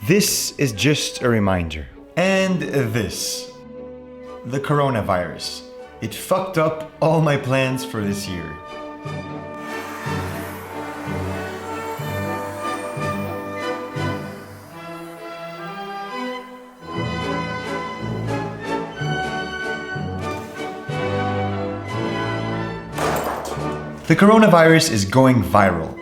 This is just a reminder. And this. The coronavirus. It fucked up all my plans for this year. The coronavirus is going viral.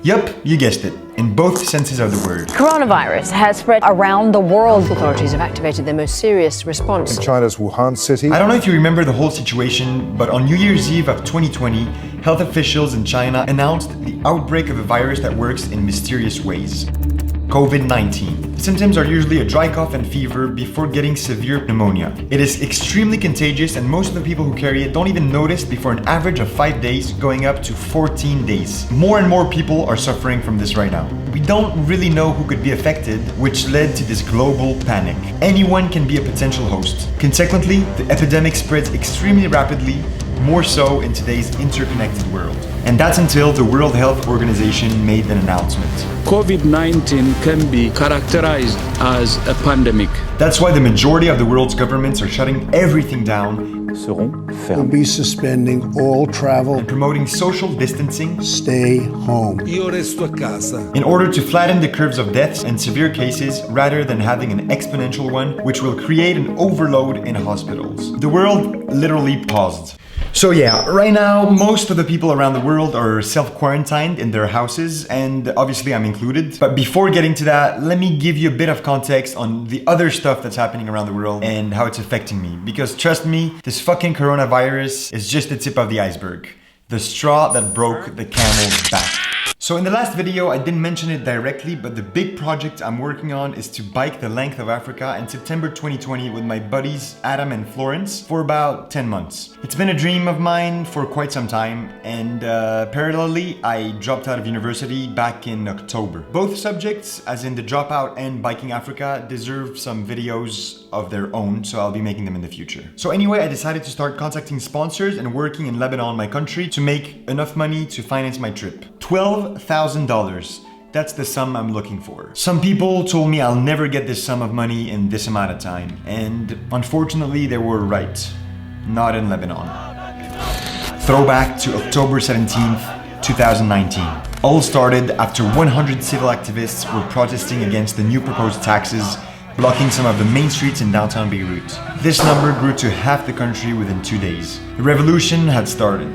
Yup, you guessed it, in both senses of the word. Coronavirus has spread around the world. Authorities have activated their most serious response. In China's Wuhan city. I don't know if you remember the whole situation, but on New Year's Eve of 2020, health officials in China announced the outbreak of a virus that works in mysterious ways. COVID-19. Symptoms are usually a dry cough and fever before getting severe pneumonia. It is extremely contagious and most of the people who carry it don't even notice before an average of 5 days, going up to 14 days. More and more people are suffering from this right now. We don't really know who could be affected, which led to this global panic. Anyone can be a potential host. Consequently, the epidemic spreads extremely rapidly, more so in today's interconnected world. And that's until the World Health Organization made an announcement. COVID-19 can be characterized as a pandemic. That's why the majority of the world's governments are shutting everything down, We'll be suspending all travel. and promoting social distancing Stay home. Io resto a casa. in order to flatten the curves of deaths and severe cases rather than having an exponential one, which will create an overload in hospitals. The world literally paused. So yeah, right now, most of the people around the world are self-quarantined in their houses, and obviously I'm included. But before getting to that, let me give you a bit of context on the other stuff that's happening around the world and how it's affecting me. Because trust me, this fucking coronavirus is just the tip of the iceberg. The straw that broke the camel's back. So in the last video, I didn't mention it directly, but the big project I'm working on is to bike the length of Africa in September 2020 with my buddies Adam and Florence for about 10 months. It's been a dream of mine for quite some time, and parallelly, I dropped out of university back in October. Both subjects, as in the dropout and biking Africa, deserve some videos of their own, so I'll be making them in the future. So anyway, I decided to start contacting sponsors and working in Lebanon, my country, to make enough money to finance my trip. $12,000. That's the sum I'm looking for. Some people told me I'll never get this sum of money in this amount of time, and unfortunately they were right. Not in Lebanon. Throwback to October 17th, 2019. All started after 100 civil activists were protesting against the new proposed taxes, blocking some of the main streets in downtown Beirut. This number grew to half the country within 2 days. The revolution had started.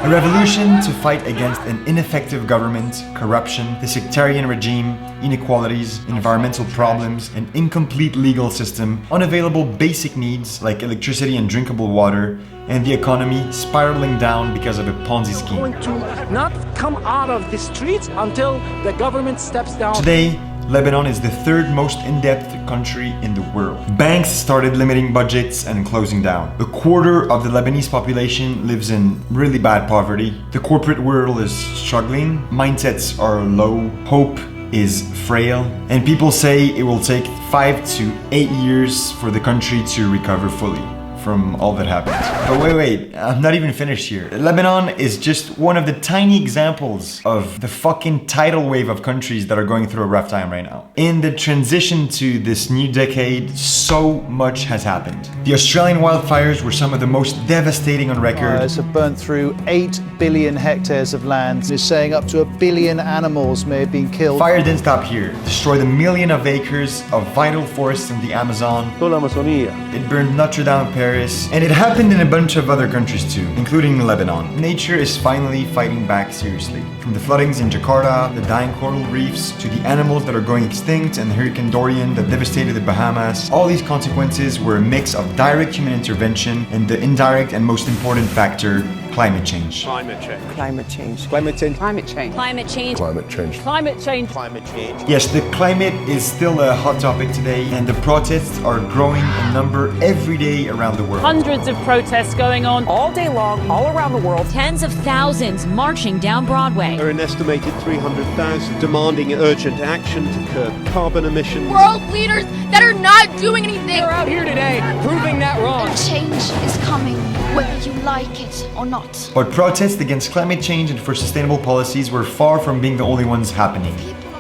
A revolution to fight against an ineffective government, corruption, the sectarian regime, inequalities, environmental problems, an incomplete legal system, unavailable basic needs like electricity and drinkable water, and the economy spiraling down because of a Ponzi scheme. Going to not come out of the streets until the government steps down. Today, Lebanon is the third most in-depth country in the world. Banks started limiting budgets and closing down. A quarter of the Lebanese population lives in really bad poverty. The corporate world is struggling. Mindsets are low. Hope is frail. And people say it will take 5 to 8 years for the country to recover fully from all that happened. But wait, I'm not even finished here. Lebanon is just one of the tiny examples of the fucking tidal wave of countries that are going through a rough time right now. In the transition to this new decade, so much has happened. The Australian wildfires were some of the most devastating on record. Fires have burned through 8 billion hectares of land. It's saying up to 1 billion animals may have been killed. Fire didn't stop here. It destroyed a million of acres of vital forests in the Amazon. It burned Notre Dame of Paris. And it happened in a bunch of other countries too, including Lebanon. Nature is finally fighting back seriously. From the floodings in Jakarta, the dying coral reefs, to the animals that are going extinct, and Hurricane Dorian that devastated the Bahamas, all these consequences were a mix of direct human intervention and the indirect and most important factor, climate change. Climate change. Climate change. Climate change. Climate change. Climate change. Climate change. Climate change. Climate change. Yes, the climate is still a hot topic today, and the protests are growing in number every day around the world. Hundreds of protests going on All day long, all around the world. Tens of thousands marching down Broadway. There are an estimated 300,000 demanding urgent action to curb carbon emissions. World leaders that are not doing anything. They're out here today proving that wrong. Change is coming, whether you like it or not. But protests against climate change and for sustainable policies were far from being the only ones happening. People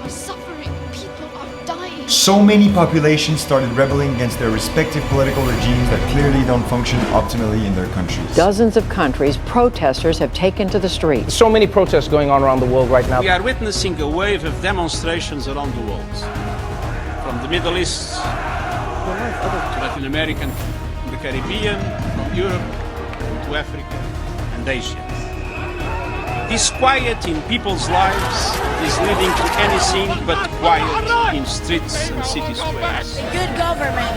So many populations started rebelling against their respective political regimes that clearly don't function optimally in their countries. Dozens of countries, protesters have taken to the streets. So many protests going on around the world right now. We are witnessing a wave of demonstrations around the world. From the Middle East to Latin America, from the Caribbean, from Europe to Africa and Asia. This quiet in people's lives is leading to anything but quiet in streets and city squares. Good government.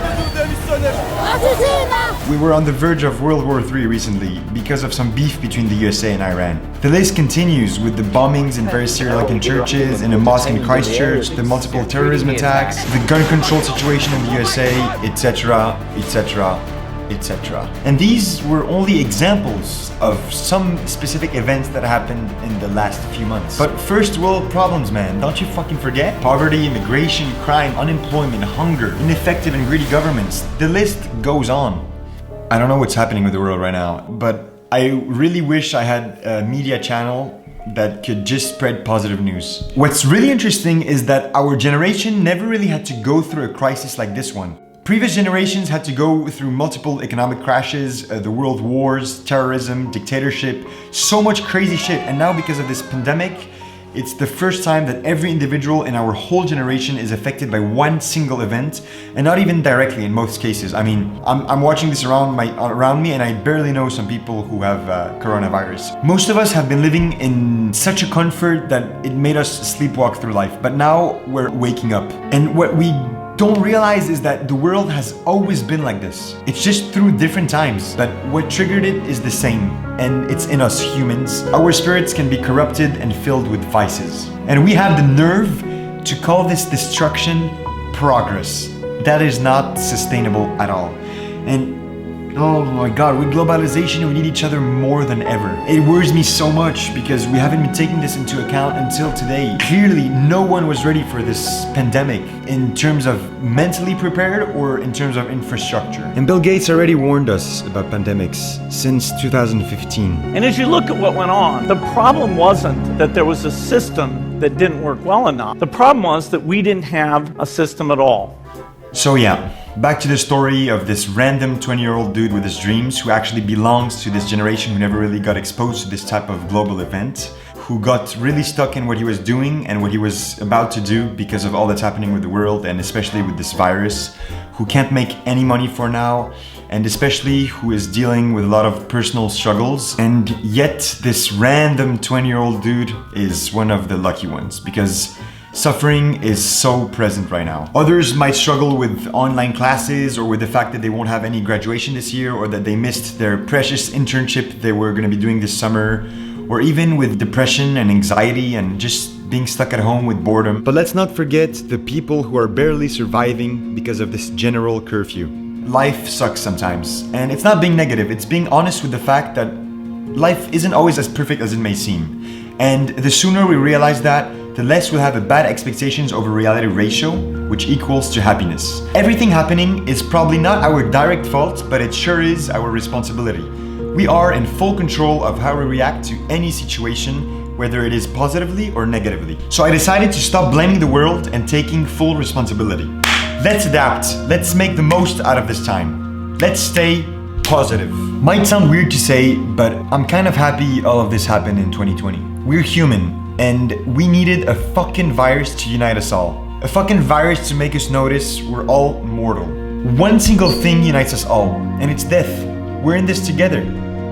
We were on the verge of World War III recently because of some beef between the USA and Iran. The list continues with the bombings in various Sri Lankan churches, in a mosque in Christchurch, the multiple terrorism attacks, the gun control situation in the USA, etc., etc., etc. And these were only examples of some specific events that happened in the last few months. But first world problems, man, don't you fucking forget? Poverty, immigration, crime, unemployment, hunger, ineffective and greedy governments. The list goes on. I don't know what's happening with the world right now, but I really wish I had a media channel that could just spread positive news. What's really interesting is that our generation never really had to go through a crisis like this one. Previous generations had to go through multiple economic crashes, the world wars, terrorism, dictatorship, so much crazy shit. And now because of this pandemic, it's the first time that every individual in our whole generation is affected by one single event, and not even directly in most cases. I mean, I'm watching this around me and I barely know some people who have coronavirus. Most of us have been living in such a comfort that it made us sleepwalk through life, but now we're waking up. And what we don't realize is that the world has always been like this. It's just through different times, but what triggered it is the same, and it's in us humans. Our spirits can be corrupted and filled with vices. And we have the nerve to call this destruction progress. That is not sustainable at all. And oh my god, with globalization, we need each other more than ever. It worries me so much because we haven't been taking this into account until today. Clearly, no one was ready for this pandemic in terms of mentally prepared or in terms of infrastructure. And Bill Gates already warned us about pandemics since 2015. And as you look at what went on, the problem wasn't that there was a system that didn't work well enough. The problem was that we didn't have a system at all. So yeah, back to the story of this random 20-year-old dude with his dreams who actually belongs to this generation who never really got exposed to this type of global event, who got really stuck in what he was doing and what he was about to do because of all that's happening with the world, and especially with this virus, who can't make any money for now, and especially who is dealing with a lot of personal struggles. And yet this random 20-year-old dude is one of the lucky ones, because suffering is so present right now. Others might struggle with online classes or with the fact that they won't have any graduation this year, or that they missed their precious internship they were going to be doing this summer, or even with depression and anxiety and just being stuck at home with boredom. But let's not forget the people who are barely surviving because of this general curfew. Life sucks sometimes, and it's not being negative, it's being honest with the fact that life isn't always as perfect as it may seem. And the sooner we realize that, the less we'll have a bad expectations over reality ratio, which equals to happiness. Everything happening is probably not our direct fault, but it sure is our responsibility. We are in full control of how we react to any situation, whether it is positively or negatively. So I decided to stop blaming the world and taking full responsibility. Let's adapt. Let's make the most out of this time. Let's stay positive. Might sound weird to say, but I'm kind of happy all of this happened in 2020. We're human. And we needed a fucking virus to unite us all. A fucking virus to make us notice we're all mortal. One single thing unites us all, and it's death. We're in this together.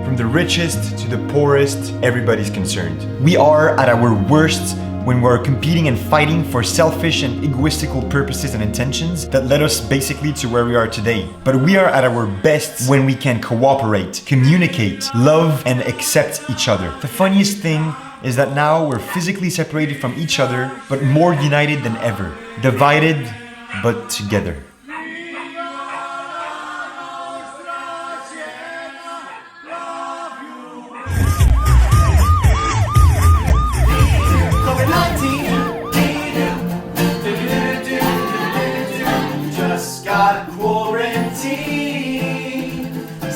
From the richest to the poorest, everybody's concerned. We are at our worst when we're competing and fighting for selfish and egoistical purposes and intentions that led us basically to where we are today. But we are at our best when we can cooperate, communicate, love, and accept each other. The funniest thing is that now we're physically separated from each other, but more united than ever. Divided, but together. Just got quarantined.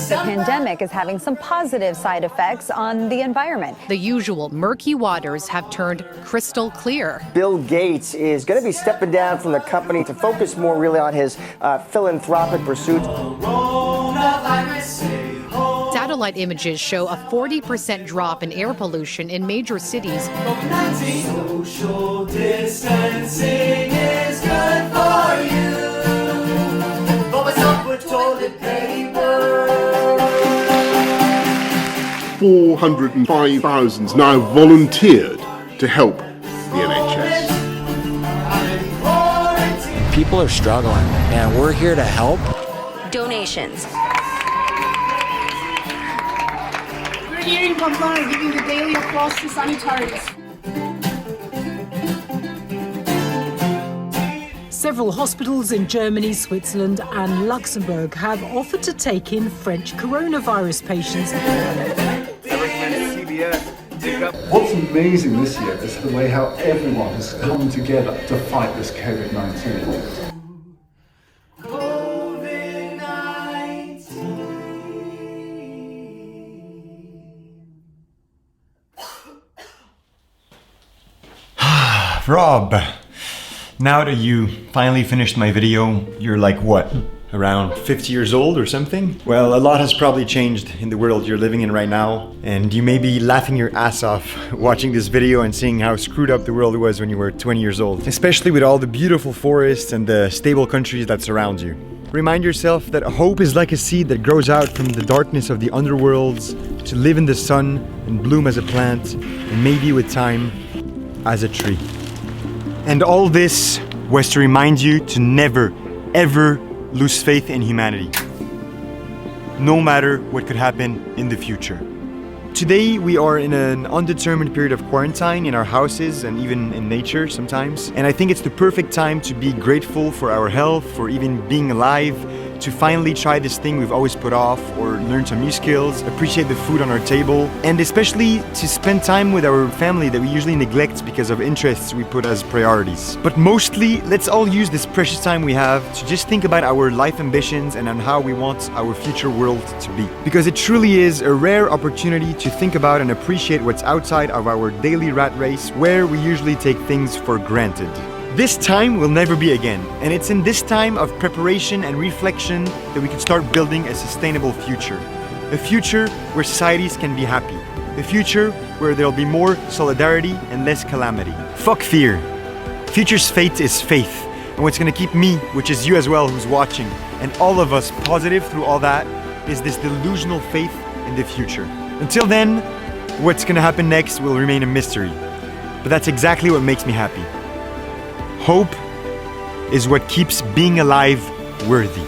The pandemic is having some positive side effects on the environment. The usual murky waters have turned crystal clear. Bill Gates is going to be stepping down from the company to focus more really on his philanthropic pursuits. Satellite images show a 40% drop in air pollution in major cities. Social distancing is good for you. But what's up with toilet paper? 405,000's now volunteered to help the NHS. People are struggling, and we're here to help. Donations. We're here in Pamplona giving the daily applause to sanitarians. Several hospitals in Germany, Switzerland and Luxembourg have offered to take in French coronavirus patients. What's amazing this year is the way how everyone has come together to fight this COVID-19. Rob, now that you finally finished my video, you're like what? Around 50 years old or something? Well, a lot has probably changed in the world you're living in right now, and you may be laughing your ass off watching this video and seeing how screwed up the world was when you were 20 years old, especially with all the beautiful forests and the stable countries that surround you. Remind yourself that hope is like a seed that grows out from the darkness of the underworlds to live in the sun and bloom as a plant, and maybe with time, as a tree. And all this was to remind you to never, ever lose faith in humanity, no matter what could happen in the future. Today we are in an undetermined period of quarantine in our houses and even in nature sometimes. And I think it's the perfect time to be grateful for our health, for even being alive, to finally try this thing we've always put off, or learn some new skills, appreciate the food on our table, and especially to spend time with our family that we usually neglect because of interests we put as priorities. But mostly, let's all use this precious time we have to just think about our life ambitions and on how we want our future world to be. Because it truly is a rare opportunity to think about and appreciate what's outside of our daily rat race, where we usually take things for granted. This time will never be again, and it's in this time of preparation and reflection that we can start building a sustainable future. A future where societies can be happy. A future where there'll be more solidarity and less calamity. Fuck fear. Future's fate is faith, and what's gonna keep me, which is you as well who's watching, and all of us positive through all that, is this delusional faith in the future. Until then, what's gonna happen next will remain a mystery. But that's exactly what makes me happy. Hope is what keeps being alive worthy.